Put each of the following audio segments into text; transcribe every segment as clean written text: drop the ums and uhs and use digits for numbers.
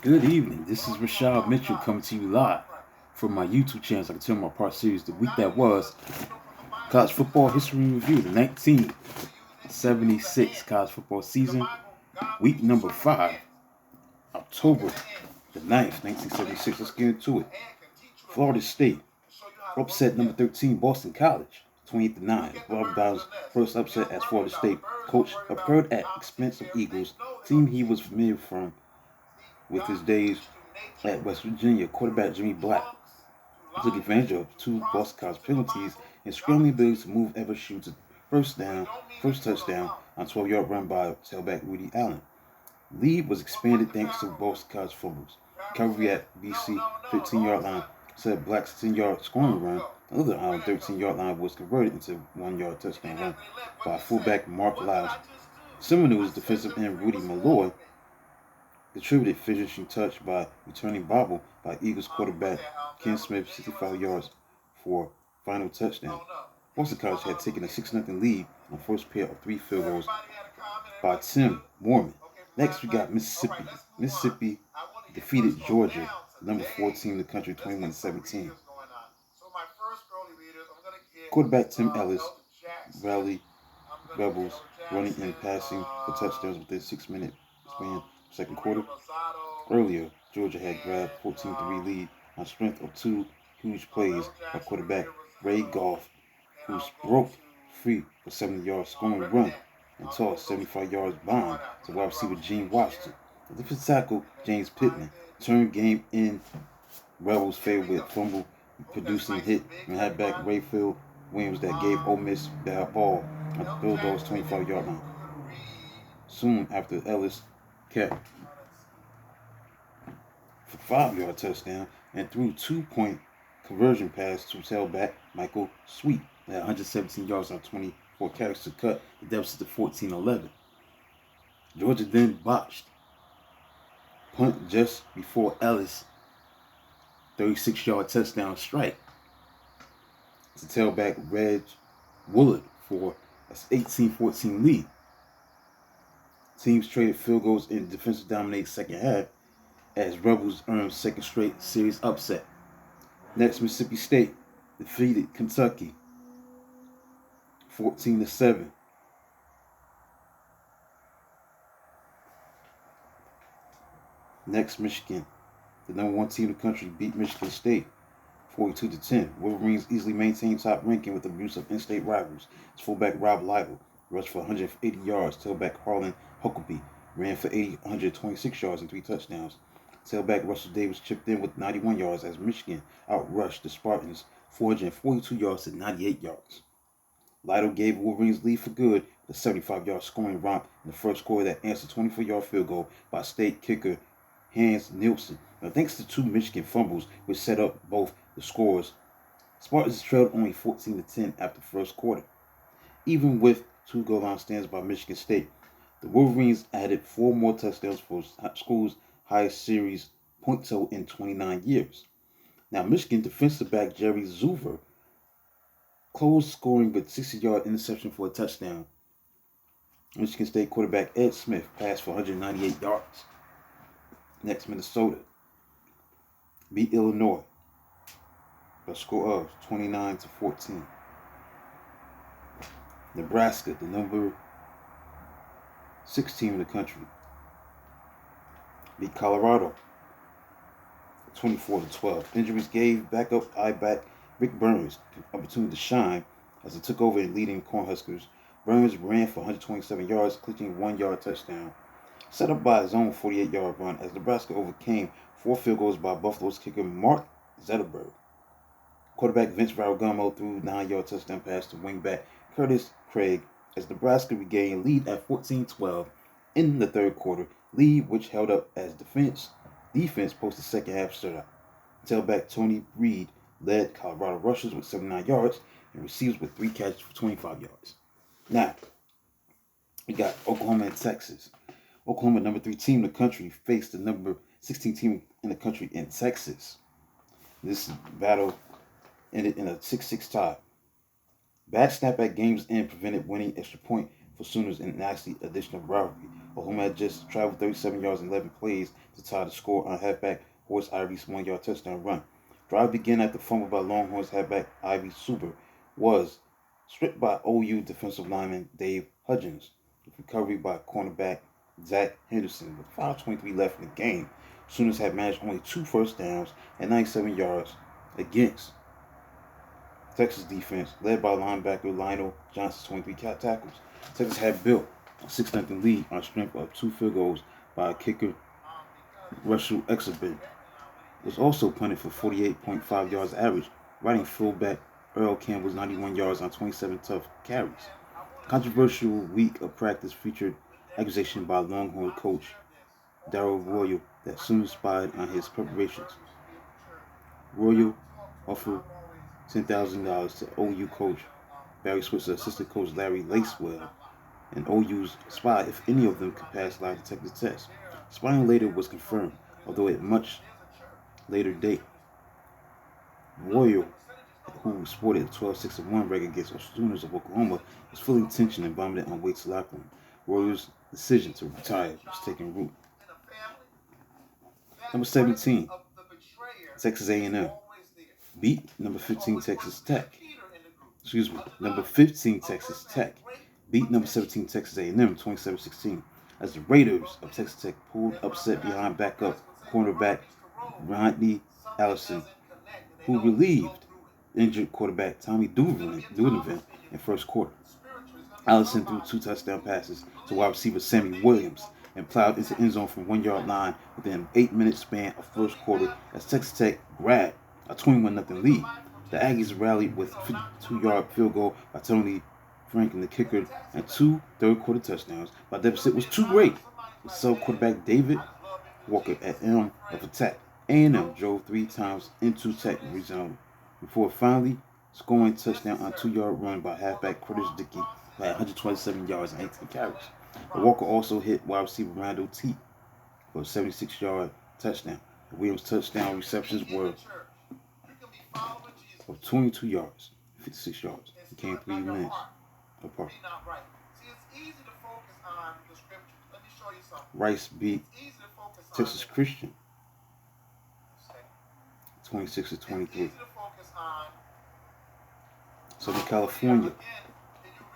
Good evening. This is Rashad Mitchell coming to you live from my YouTube channel. So I can tell my part series, The Week That Was, College Football History Review, the 1976 college football season, week number 5, October the 9th, 1976. Let's get into it. Florida State upset number 13 Boston College, 28-9. Robert Bowers' first upset as Florida State coach occurred at expense of Eagles, team he was familiar from with his days at West Virginia. Quarterback Jimmy Black took advantage of two Boston College penalties and scrambling ability to move LSU to first touchdown on a 12-yard run by tailback Rudy Allen. Lead was expanded thanks to Boston College fumbles. Recovery at BC 15-yard line set Black's 10-yard scoring run. Another 13-yard line was converted into a 1-yard touchdown run by fullback Mark Lyles. Seminoles defensive end Rudy Malloy contributed finishing touch by returning bobble by Eagles quarterback Ken Smith 65 yards for final touchdown. Boston College had taken a 6-0 lead on first pair of 3 field goals by Tim Mormon. Next we got Mississippi. Mississippi defeated Georgia, number 14 in the country, 21-17. Quarterback Tim Ellis rallied Rebels running and passing for touchdowns within 6-minute span second quarter. Earlier, Georgia had grabbed 14-3 lead on strength of 2 huge plays by quarterback Ray Goff, who broke free for 70-yard scoring run and tossed 75 yards bomb to wide receiver Gene Washington. The defensive tackle James Pittman turned game in Rebels' favor with fumble producing hit and had back Rayfield Williams that gave Ole Miss that ball on the Bulldogs' 25-yard line. Soon after, Ellis kept for 5-yard touchdown and threw 2-point conversion pass to tailback Michael Sweet at 117 yards on 24 carries to cut the deficit to 14-11. Georgia then botched punt just before Ellis' 36-yard touchdown strike to tailback Reg Woolard for an 18-14 lead. Teams traded field goals in defensive dominated second half as Rebels earned second straight series upset. Next, Mississippi State defeated Kentucky 14-7. Next, Michigan, the number 1 team in the country, beat Michigan State 42-10. Wolverines easily maintained top ranking with the abuse of in-state rivals. Its fullback Rob Lible rushed for 180 yards. Tailback Harlan Huckabee ran for 126 yards and 3 touchdowns. Tailback Russell Davis chipped in with 91 yards as Michigan outrushed the Spartans 442 yards to 98 yards. Lytle gave Wolverines lead for good with a 75-yard scoring romp in the first quarter that answered a 24-yard field goal by state kicker Hans Nielsen. Now, thanks to 2 Michigan fumbles, which set up both the scores, Spartans trailed only 14-10 after the first quarter. Even with 2 goal line stands by Michigan State, the Wolverines added 4 more touchdowns for school's highest series point total in 29 years. Now, Michigan defensive back Jerry Zuver closed scoring with 60-yard interception for a touchdown. Michigan State quarterback Ed Smith passed for 198 yards. Next, Minnesota beat Illinois by a score of 29-14. Nebraska, the number 6 team in the country, beat Colorado 24-12. Injuries gave backup I-back Rick Burns an opportunity to shine as he took over in leading Cornhuskers. Burns ran for 127 yards, clinching a 1-yard touchdown, set up by his own 48-yard run as Nebraska overcame 4 field goals by Buffalo's kicker Mark Zetterberg. Quarterback Vince Ferragamo threw a 9-yard touchdown pass to wingback Curtis Craig as Nebraska regained lead at 14-12 in the third quarter, lead which held up as defense posted second half shutout. Tailback Tony Reed led Colorado rushers with 79 yards and receivers with 3 catches for 25 yards. Now, we got Oklahoma and Texas. Oklahoma, number 3 team in the country, faced the number 16 team in the country in Texas. This battle ended in a 6-6 tie. Bad snap at game's end prevented winning extra point for Sooners in nasty additional rivalry. Oklahoma had just traveled 37 yards in 11 plays to tie the score on halfback Horace Ivy's 1-yard touchdown run. Drive began after fumble by Longhorns halfback Ivy Suber was stripped by OU defensive lineman Dave Hudgens, with recovery by cornerback Zach Henderson. With 5:23 left in the game, Sooners had managed only 2 first downs and 97 yards against Texas defense, led by linebacker Lionel Johnson's 23 tackles. Texas had built a 6-0 lead on strength of 2 field goals by kicker Russell Exabin. Was also punted for 48.5 yards average, riding fullback Earl Campbell's 91 yards on 27 tough carries. Controversial week of practice featured accusation by Longhorn coach Darrell Royal that Sooners spied on his preparations. Royal offered $10,000 to OU coach Barry Switzer, assistant coach Larry Lacewell, and OU's spy if any of them could pass lie detector tests. Spying later was confirmed, although at much later date. Royal, who sported a 12-6-1 record against the Sooners of Oklahoma, was feeling tension and vomited on way to locker room. Royal's decision to retire was taking root. Number 17, Texas A&M beat number 15 Texas Tech. Number 15 Texas Tech beat number 17 Texas A&M 27-16 as the Raiders of Texas Tech pulled upset behind backup cornerback Rodney Allison, who relieved injured quarterback Tommy Dudevant in first quarter. Allison threw 2 touchdown passes to wide receiver Sammy Williams and plowed into end zone from 1-yard line within an 8-minute span of first quarter as Texas Tech grabbed a 21-0 lead. The Aggies rallied with a 52-yard field goal by Tony Franklin, the kicker, and 2 third-quarter touchdowns. But the deficit was too great, with sub-quarterback David Walker at helm of attack. A&M drove 3 times into Tech zone before finally scoring a touchdown on a 2-yard run by halfback Curtis Dickey by 127 yards and 18 carries. But Walker also hit wide receiver Randall Teat for a 76-yard touchdown. The Williams touchdown receptions were of 22 yards, 56 yards. It came 3 minutes apart. Rice beat Texas Christian 26-23. Southern California,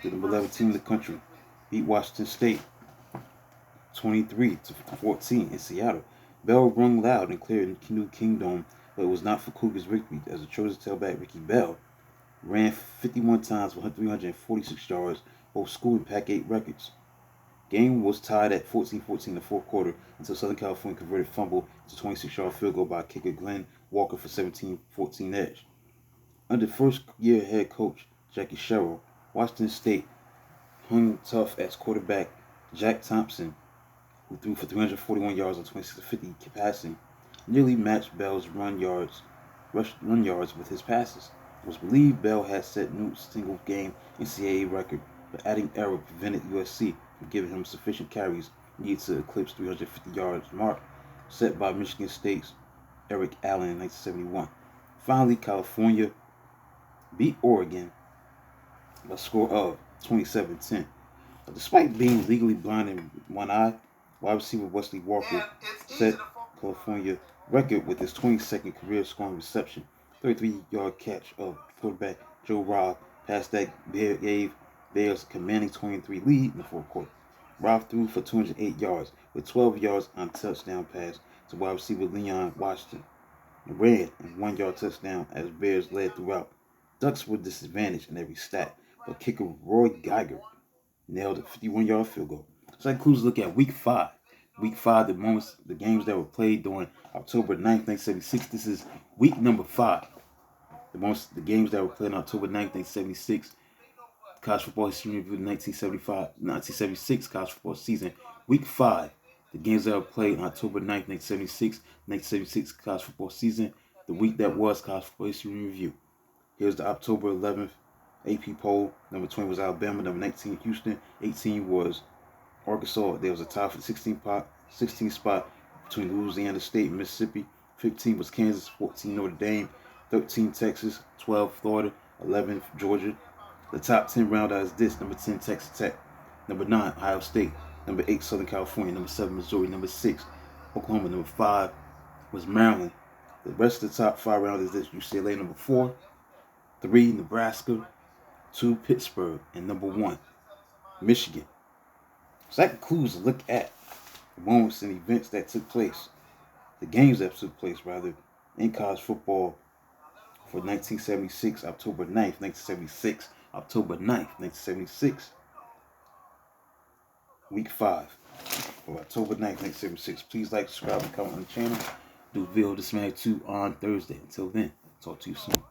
the number 11 team in the country, beat Washington State 23-14 in Seattle. Bell rung loud and clear in Canoe Kingdom, but it was not for Cougars' victory as the Trojans tailback Ricky Bell ran 51 times for 346 yards, both schooling Pac-8 records. Game was tied at 14-14 in the fourth quarter until Southern California converted fumble to 26-yard field goal by kicker Glenn Walker for 17-14 edge. Under first-year head coach Jackie Sherrill, Washington State hung tough as quarterback Jack Thompson, who threw for 341 yards on 26-50 passing, nearly matched Bell's run yards with his passes. It was believed Bell had set new single-game NCAA record, but adding error prevented USC from giving him sufficient carries needed to eclipse 350 yards mark set by Michigan State's Eric Allen in 1971. Finally, California beat Oregon by a score of 27-10. Despite being legally blind in one eye, wide receiver Wesley Walker set California record with his 22nd career scoring reception, 33-yard catch of quarterback Joe Robb pass that gave Bears a commanding 23 lead in the fourth quarter. Robb threw for 208 yards with 12 yards on a touchdown pass to wide receiver Leon Washington. And ran a 1-yard touchdown as Bears led throughout. Ducks were disadvantaged in every stat, but kicker Roy Geiger nailed a 51-yard field goal. So that concludes a look at Week 5. Week 5, the games that were played during October 9th, 1976. This is week number 5. The games that were played on October 9th, 1976. College Football History Review 1976 college football season. Week 5. The games that were played on October 9th, 1976 college football season. The week that was College Football History Review. Here's the October 11th AP poll. Number 20 was Alabama. Number 19, Houston. 18 was Arkansas. There was a tie for the 16th spot between Louisiana State and Mississippi. 15 was Kansas. 14, Notre Dame. 13, Texas. 12, Florida. 11, Georgia. The top 10 round out is this. Number 10, Texas Tech. Number 9, Ohio State. Number 8, Southern California. Number 7, Missouri. Number 6, Oklahoma. Number 5 was Maryland. The rest of the top 5 round is this: UCLA. Number 4, 3, Nebraska. 2, Pittsburgh. And number 1, Michigan. So that concludes a look at the moments and events that took place, the games that took place, rather, in college football for 1976, October 9th, 1976, October 9th, 1976, week 5 for October 9th, 1976. Please like, subscribe, and comment on the channel. Do video this magnitude on Thursday. Until then, talk to you soon.